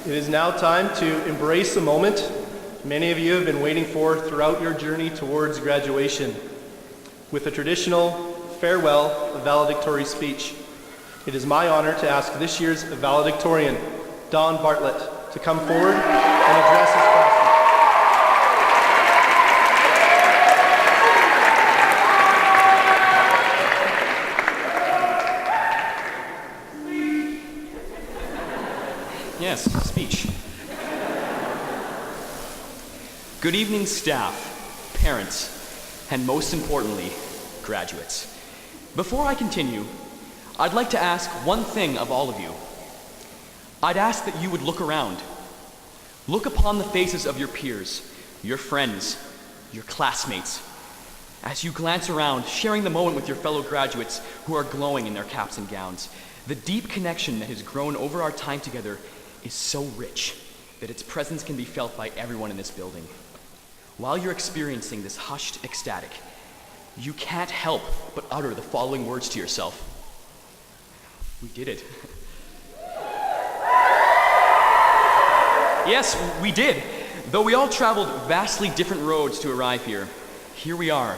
it is now time to embrace a moment many of you have been waiting for throughout your journey towards graduation. With a traditional farewell valedictory speech, it is my honor to ask this year's valedictorian, Don Bartlett, to come forward and address his class. Yes, speech. Good evening, staff, parents, and most importantly, graduates. Before I continue, I'd like to ask one thing of all of you. I'd ask that you would look around. Look upon the faces of your peers, your friends, your classmates. As you glance around, sharing the moment with your fellow graduates who are glowing in their caps and gowns, the deep connection that has grown over our time together is so rich that its presence can be felt by everyone in this building. While you're experiencing this hushed ecstatic, you can't help but utter the following words to yourself. We did it. Yes, we did. Though we all traveled vastly different roads to arrive here, here we are.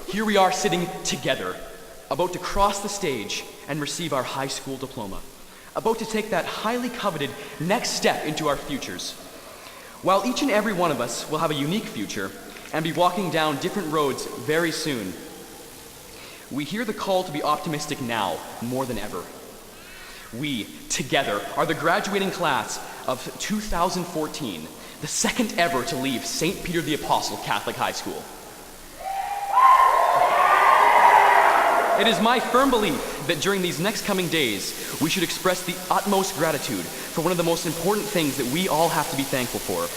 Here we are sitting together, about to cross the stage and receive our high school diploma, about to take that highly coveted next step into our futures. While each and every one of us will have a unique future and be walking down different roads very soon, we hear the call to be optimistic now more than ever. We, together, are the graduating class of 2014, the second ever to leave St. Peter the Apostle Catholic High School. It is my firm belief that during these next coming days, we should express the utmost gratitude for one of the most important things that we all have to be thankful for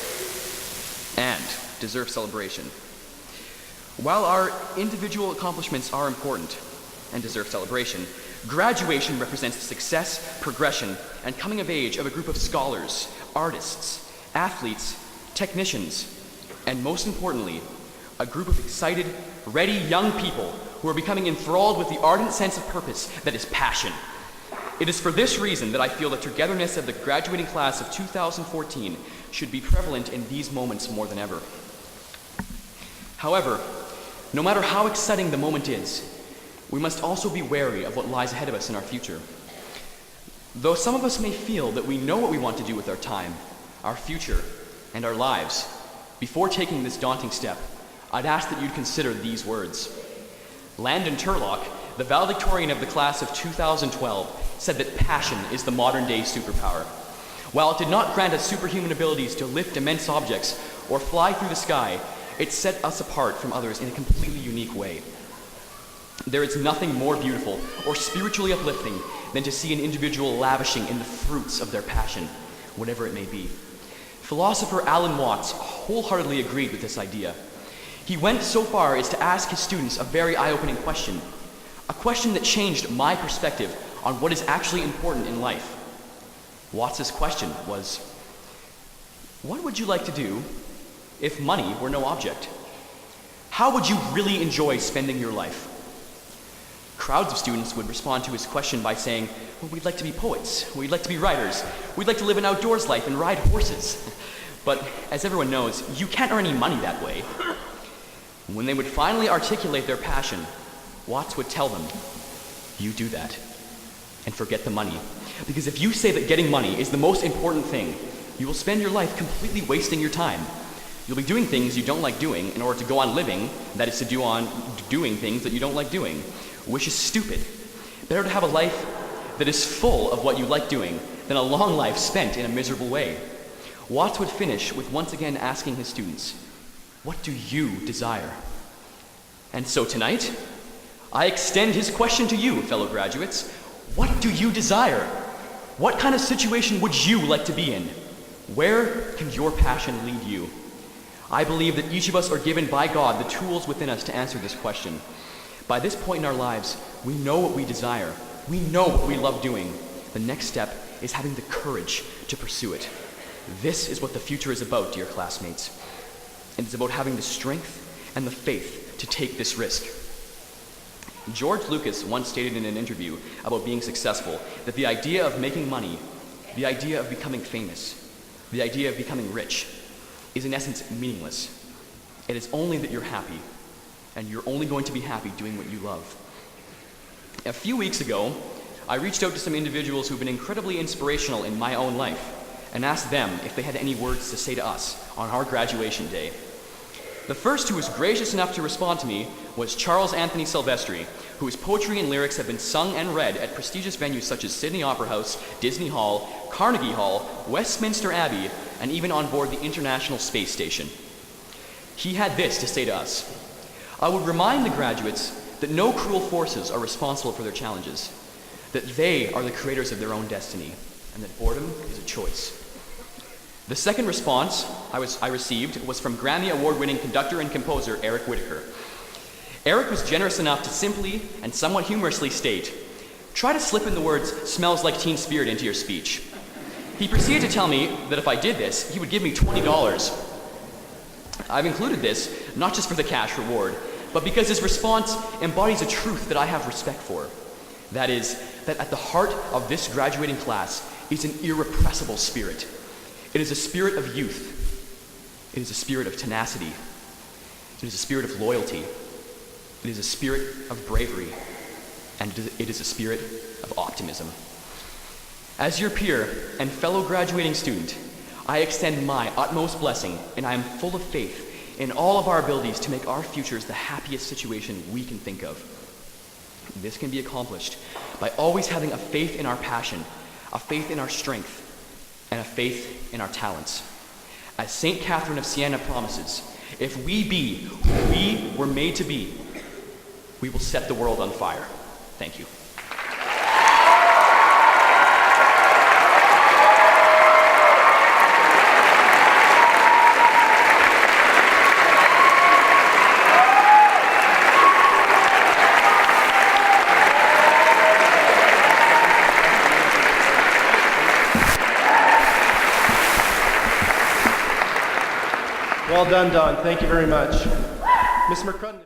and deserve celebration. While our individual accomplishments are important and deserve celebration, graduation represents the success, progression, and coming of age of a group of scholars, artists, athletes, technicians, and most importantly, a group of excited, ready young people who are becoming enthralled with the ardent sense of purpose that is passion. It is for this reason that I feel the togetherness of the graduating class of 2014 should be prevalent in these moments more than ever. However, no matter how exciting the moment is, we must also be wary of what lies ahead of us in our future. Though some of us may feel that we know what we want to do with our time, our future, and our lives, before taking this daunting step, I'd ask that you'd consider these words. Landon Turlock, the valedictorian of the class of 2012, said that passion is the modern-day superpower. While it did not grant us superhuman abilities to lift immense objects or fly through the sky, it set us apart from others in a completely unique way. There is nothing more beautiful or spiritually uplifting than to see an individual lavishing in the fruits of their passion, whatever it may be. Philosopher Alan Watts wholeheartedly agreed with this idea. He went so far as to ask his students a very eye-opening question, a question that changed my perspective on what is actually important in life. Watts's question was, what would you like to do if money were no object? How would you really enjoy spending your life? Crowds of students would respond to his question by saying, well, we'd like to be poets, we'd like to be writers, we'd like to live an outdoors life and ride horses. But as everyone knows, you can't earn any money that way. When they would finally articulate their passion, Watts would tell them, you do that, and forget the money. Because if you say that getting money is the most important thing, you will spend your life completely wasting your time. You'll be doing things you don't like doing in order to go on living, that is to do on doing things that you don't like doing, which is stupid. Better to have a life that is full of what you like doing than a long life spent in a miserable way. Watts would finish with once again asking his students, what do you desire? And so tonight, I extend his question to you, fellow graduates. What do you desire? What kind of situation would you like to be in? Where can your passion lead you? I believe that each of us are given by God the tools within us to answer this question. By this point in our lives, we know what we desire. We know what we love doing. The next step is having the courage to pursue it. This is what the future is about, dear classmates. And it's about having the strength and the faith to take this risk. George Lucas once stated in an interview about being successful that the idea of making money, the idea of becoming famous, the idea of becoming rich, is in essence meaningless. It is only that you're happy, and you're only going to be happy doing what you love. A few weeks ago, I reached out to some individuals who've been incredibly inspirational in my own life and asked them if they had any words to say to us on our graduation day. The first who was gracious enough to respond to me was Charles Anthony Silvestri, whose poetry and lyrics have been sung and read at prestigious venues such as Sydney Opera House, Disney Hall, Carnegie Hall, Westminster Abbey, and even on board the International Space Station. He had this to say to us: "I would remind the graduates that no cruel forces are responsible for their challenges, that they are the creators of their own destiny, and that boredom is a choice." The second response I received was from Grammy Award-winning conductor and composer Eric Whitacre. Eric was generous enough to simply and somewhat humorously state, "Try to slip in the words 'smells like teen spirit' into your speech." He proceeded to tell me that if I did this, he would give me $20. I've included this not just for the cash reward, but because his response embodies a truth that I have respect for. That is, that at the heart of this graduating class is an irrepressible spirit. It is a spirit of youth. It is a spirit of tenacity. It is a spirit of loyalty. It is a spirit of bravery. And it is a spirit of optimism. As your peer and fellow graduating student, I extend my utmost blessing, and I am full of faith in all of our abilities to make our futures the happiest situation we can think of. This can be accomplished by always having a faith in our passion, a faith in our strength, and a faith in our talents. As St. Catherine of Siena promises, if we be who we were made to be, we will set the world on fire. Thank you. Well done, Don. Thank you very much. Ms. McCrudden.